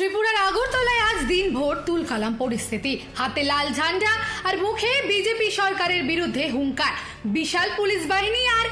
ত্রিপুরার আগরতলায় আজ দিনভর তুলকালাম পরিস্থিতি। হাতে লাল ঝান্ডা আর মুখে বিজেপি সরকারের বিরুদ্ধে হুঙ্কার। বিশাল পুলিশ বাহিনী আর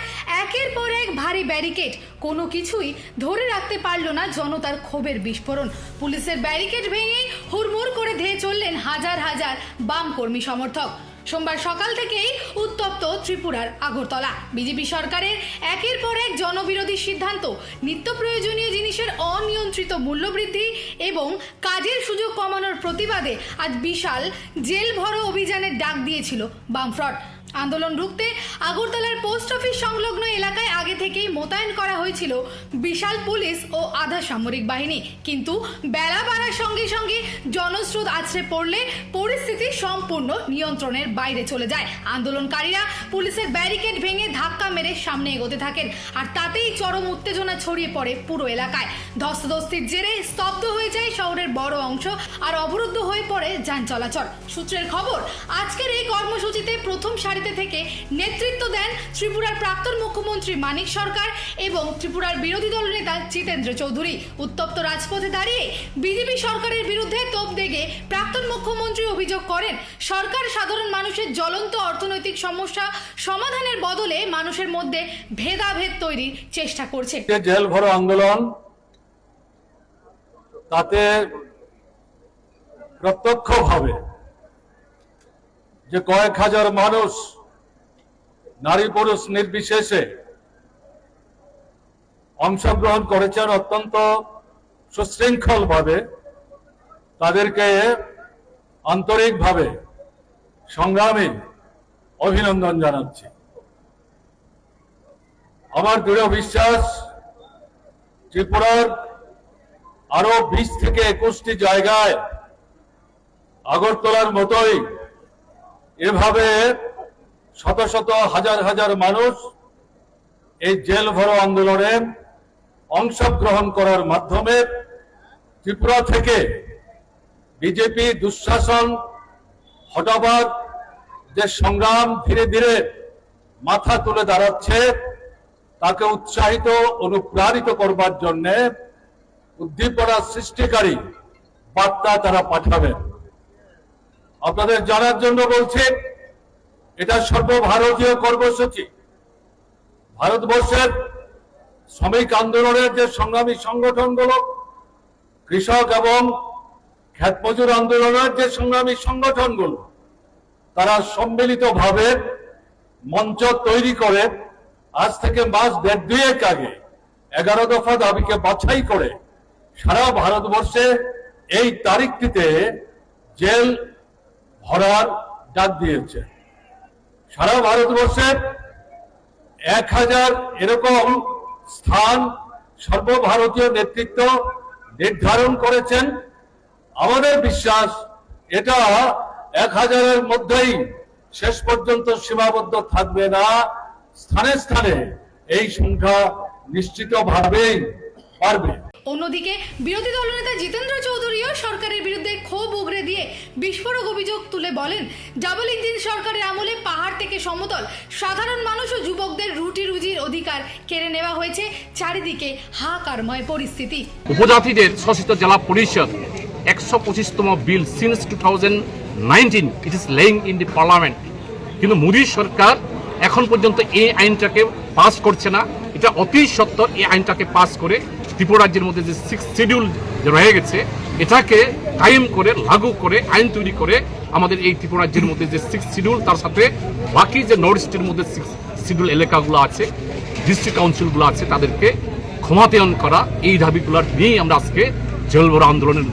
একের পর এক ভারী ব্যারিকেড। কোনো কিছুই ধরে রাখতে পারল না জনতার ক্ষোভের বিস্ফোরণ। পুলিশের ব্যারিকেড ভেঙেই হুড়মুড় করে ধেয়ে চললেন হাজার হাজার বাম কর্মী সমর্থক। সোমবার সকাল থেকেই উত্তপ্ত ত্রিপুরার আগরতলা। বিজেপি সরকারের একের পর এক জনবিরোধী সিদ্ধান্ত, নিত্য প্রয়োজনীয় জিনিসের অনিয়ন্ত্রিত মূল্যবৃদ্ধি এবং কাজের সুযোগ কমানোর প্রতিবাদে আজ বিশাল জেল ভরো অভিযানের ডাক দিয়েছিল বামফ্রন্ট। আন্দোলন রুখতে আগরতলার পোস্ট অফিস সংলগ্ন এলাকায় আগে থেকেই মোতায়েন করা হয়েছিল বিশাল পুলিশ ও আধা সামরিক বাহিনী। কিন্তু বেলা বাড়ার সঙ্গে সঙ্গে জনস্রোত আছড়ে পড়লে পরিস্থিতি সম্পূর্ণ নিয়ন্ত্রণের বাইরে চলে যায়। আন্দোলনকারীরা পুলিশের ব্যারিকেড ভেঙে ধাক্কা মেরে সামনে এগোতে থাকেন, আর তাতেই চরম উত্তেজনা ছড়িয়ে পড়ে পুরো এলাকায়। ধস্তাধস্তির জেরে স্তব্ধ হয়ে যায় শহরের বড় অংশ, আর অবরুদ্ধ হয়ে পড়ে যান চলাচল। সূত্রের খবর, আজকের এই কর্মসূচিতে প্রথম সারিতে থেকে নেতৃত্ব দেন ত্রিপুরার প্রাক্তন মুখ্যমন্ত্রী মানিক সরকার এবং ত্রিপুরার বিরোধী দল নেতা জিতেন্দ্র চৌধুরী। উত্তপ্ত রাজপথে দাঁড়িয়ে বিজেপি সরকারের বিরুদ্ধে তোপ দেগে প্রাক্তন মুখ্যমন্ত্রী অভিযোগ করেন, সরকার সাধারণ মানুষের জ্বলন্ত অর্থনৈতিক সমস্যা সমাধানের বদলে মানুষের মধ্যে ভেদাভেদ তৈরির চেষ্টা করছে। জেল ভরো আন্দোলন, তাতে প্রত্যক্ষভাবে যে কয়েক হাজার মানুষ নারী পুরুষ নির্বিশেষে অংশগ্রহণ করেছেন অত্যন্ত সুশৃঙ্খল ভাবে, তাদেরকে আন্তরিকভাবে সংগ্রামী অভিনন্দন জানাচ্ছি। আমার দৃঢ় বিশ্বাস, ত্রিপুরার আরো 20 থেকে 21টি জায়গায় আগরতলার মতোই এভাবে শত শত হাজার হাজার মানুষ এই জেল ভরো আন্দোলনে অংশগ্রহণ করার মাধ্যমে ত্রিপুরা থেকে বিজেপি দুঃশাসন হটাবার যে সংগ্রাম ধীরে ধীরে মাথা তুলে দাঁড়াচ্ছে, তাকে উৎসাহিত অনুপ্রাণিত করবার জন্য উদ্দীপনা সৃষ্টিকারী বার্তা তারা পাঠাবেন। আপনাদের জানার জন্য বলছি, এটা সর্বভারতীয় কর্মসূচি। ভারতবর্ষের শ্রমিক আন্দোলনের যে সংগ্রামী সংগঠনগুলো, কৃষক এবং ক্ষেত মজুর আন্দোলনের যে সংগ্রামী সংগঠনগুলো, তারা সম্মিলিতভাবে মঞ্চ তৈরি করে আজ থেকে মাস দেড় দুয়েক আগে 11 দফা দাবিকে বাছাই করে সারা ভারতবর্ষে এই তারিখটিতে জেল ভরার ডাক দিয়েছে। সারা ভারতবর্ষের 1000 এরকম স্থান সর্বভারতীয় নেতৃত্ব নির্ধারণ করেছেন। আমাদের বিশ্বাস, এটা 1000-এর মধ্যেই শেষ পর্যন্ত সীমাবদ্ধ থাকবে না। স্থানে স্থানে এই সংখ্যা নিশ্চিতভাবেই বাড়বে। অন্যদিকে বিরোধী দলনেতা জিতেন্দ্র চৌধুরীও সরকারের বিরুদ্ধে ক্ষোভ উগরে দিয়ে বিস্ফোরক অভিযোগ তুলে বলেন, ডাবল ইঞ্জিন সরকারের আমলে পাহাড় থেকে সমতল সাধারণ মানুষ ও যুবকদের রুটি রুজির অধিকার কেড়ে নেওয়া হয়েছে। চারিদিকে হাহাকারময় পরিস্থিতি। উপজাতিদের শাসিত জেলা পরিষদ 125তম bill since 2019 it is laying in the parliament, কিন্তু মোদী সরকার এখন পর্যন্ত এই আইনটাকে পাস করছে না। এটা অতি সত্বর এই আইনটাকে পাস করে ত্রিপুরা রাজ্যের মধ্যে যে 6th শিডিউল রয়ে গেছে, এটাকে কায়েম করে লাগু করে আইন তৈরি করে আমাদের এই ত্রিপুরা রাজ্যের মধ্যে যে 6th শিডিউল, তার সাথে বাকি যে নর্থ ইস্টের মধ্যে 6th শিডিউল এলাকাগুলো আছে, ডিস্ট্রিক্ট কাউন্সিলগুলো আছে, তাদেরকে ক্ষমতায়ন করা, এই দাবিগুলোর নিয়েই আমরা আজকে জেল ভরো আন্দোলনে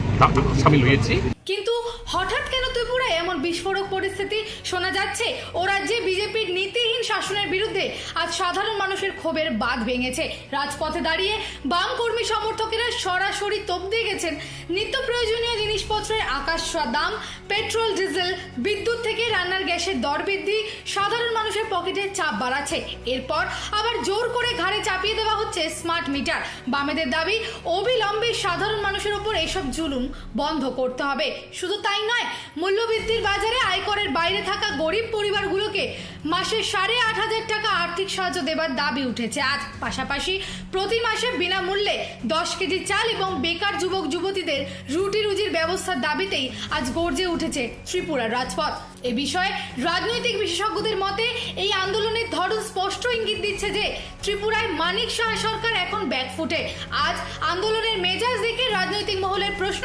সামিল হয়েছি। কিন্তু হঠাৎ কেন ত্রিপুরায় এমন বিস্ফোরক পরিস্থিতি শোনা যাচ্ছে? ও রাজ্যে বিজেপির নীতিহীন শাসনের বিরুদ্ধে আজ সাধারণ মানুষের ক্ষোভের বাঁধ ভেঙেছে। রাজপথে দাঁড়িয়ে বাম কর্মী সমর্থকেরা সরাসরি তোপ দিয়ে গেছেন নিত্য প্রয়োজনীয় জিনিসপত্রের আকাশ ছোঁয়া দাম, পেট্রোল ডিজেল, বিদ্যুৎ থেকে রান্নার গ্যাসের দর বৃদ্ধি সাধারণ মানুষের পকেটে চাপ বাড়াচ্ছে। এরপর আবার জোর করে ঘাড়ে চাপিয়ে দেওয়া হচ্ছে স্মার্ট মিটার। বামেদের দাবি, অবিলম্বে সাধারণ মানুষের ওপর এসব জুলুম বন্ধ করতে হবে। শুধু তাই নয়, মূল্যবৃদ্ধির বাজারে আয়করের বাইরে থাকা গরিব পরিবারগুলোকে মাসে 8,500 টাকা আর্থিক সাহায্য দেবার দাবি উঠেছে আজ। পাশাপাশি প্রতি মাসে বিনামূল্যে 10 কেজি চাল এবং বেকার যুবক যুবতীদের রুটি রুজির ব্যবস্থার দাবিতেই আজ গর্জে উঠেছে ত্রিপুরার রাজপথ। এ বিষয়ে রাজনৈতিক বিশেষজ্ঞদের মতে এই আন্দোলনের ধরন স্পষ্ট ইঙ্গিত দিচ্ছে যে ত্রিপুরায় মানিক সাহা সরকার এখন ব্যাকফুটে। আজ আন্দোলনের মেজাজ দেখে রাজনৈতিক মহলের প্রশ্ন,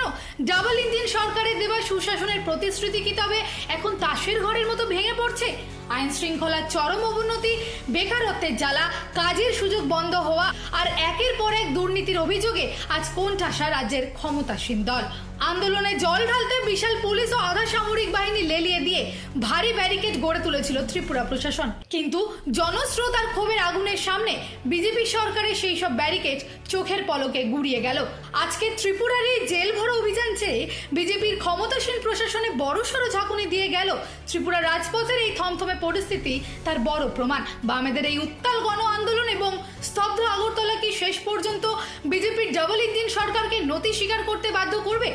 ডাবল ইঞ্জিন সরকারের দেওয়া সুশাসনের প্রতিশ্রুতি কি তবে এখন তাসের ঘরের মতো ভেঙে পড়ছে? আইন শৃঙ্খলার চরম অবনতি, বেকারত্বের জ্বালা, কাজের সুযোগ বন্ধ হওয়া আর একের পর এক দুর্নীতির অভিযোগে আজ কোণঠাসা রাজ্যের ক্ষমতাসীন দল। আন্দোলনে জল ঢালতে বিশাল পুলিশ ও আধা সামরিক বাহিনী লেলিয়ে দিয়ে ভারী ব্যারিকেড গড়ে তুলেছিল ত্রিপুরা প্রশাসন, কিন্তু জনস্রোত আর ক্ষোভের আগুনের সামনে বিজেপি সরকারের সেই সব ব্যারিকেড চোখের পলকে গুড়িয়ে গেল। আজকে ত্রিপুরার এই জেল ভরো অভিযান চেয়ে বিজেপির ক্ষমতাসীন প্রশাসনে বড়সড় ঝাঁকুনি দিয়ে গেল ত্রিপুরা রাজপথের এই থমথমে পরিস্থিতি তার বড় প্রমাণ। বামেদের এই উত্তাল গণ আন্দোলন এবং স্তব্ধ আগরতলা কি শেষ পর্যন্ত বিজেপির ডাবল ইঞ্জিন সরকারকে নতি স্বীকার করতে বাধ্য করবে?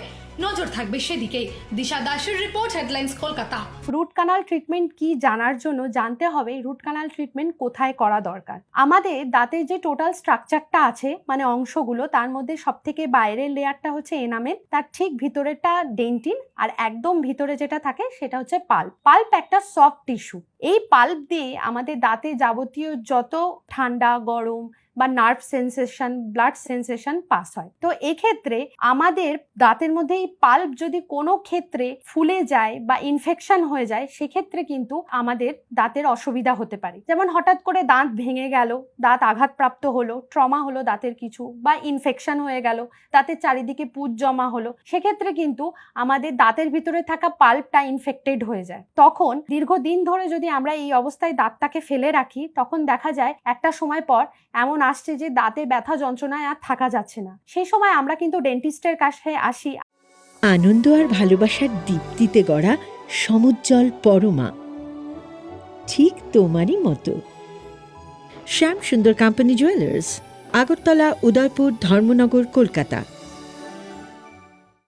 নজর থাকবে সেদিকেই। দিশা দাসের report, headlines Kolkata. Root canal treatment কি জানার জন্য জানতে হবে রুট কানাল ট্রিটমেন্ট কোথায় করা দরকার। আমাদের দাঁতের যে টোটাল স্ট্রাকচারটা আছে, মানে অংশগুলো, তার মধ্যে সব থেকে বাইরের লেয়ারটা হচ্ছে এনামেল, তার ঠিক ভিতরেরটা ডেন্টিন, আর একদম ভিতরে যেটা থাকে সেটা হচ্ছে পাল্প। পাল্প একটা সফট টিস্যু। এই পাল্প দিয়ে আমাদের দাঁতে যাবতীয় যত ঠান্ডা, গরম বা nerve sensation, blood sensation pass হয়। তো এক্ষেত্রে আমাদের দাঁতের মধ্যে এই পাল্প যদি কোনো ক্ষেত্রে ফুলে যায় বা ইনফেকশন হয়ে যায়, সেক্ষেত্রে কিন্তু আমাদের দাঁতের অসুবিধা হতে পারে। যেমন হঠাৎ করে দাঁত ভেঙে গেল, দাঁত আঘাতপ্রাপ্ত হলো, ট্রমা হলো দাঁতের কিছু, বা ইনফেকশন হয়ে গেল, দাঁতের চারিদিকে পুঁজ জমা হলো, সেক্ষেত্রে কিন্তু আমাদের দাঁতের ভিতরে থাকা পাল্পটা ইনফেক্টেড হয়ে যায়। তখন দীর্ঘদিন ধরে যদি আমরা এই অবস্থায় দাঁতটাকে ফেলে রাখি, তখন দেখা যায় একটা সময় পর এমন আসছে যে দাঁতে ব্যথা যন্ত্রণায় আর থাকা যাচ্ছে না। সেই সময় আমরা কিন্তু ডেন্টিস্টের কাছে আসি। আনন্দ আর ভালোবাসার দীপ্তিতে গড়া সমুজ্জ্বল পরমা, ঠিক তোমারই মতো। শ্যাম সুন্দর কোম্পানি জুয়েলার্স, আগরতলা, উদয়পুর, ধর্মনগর, কলকাতা।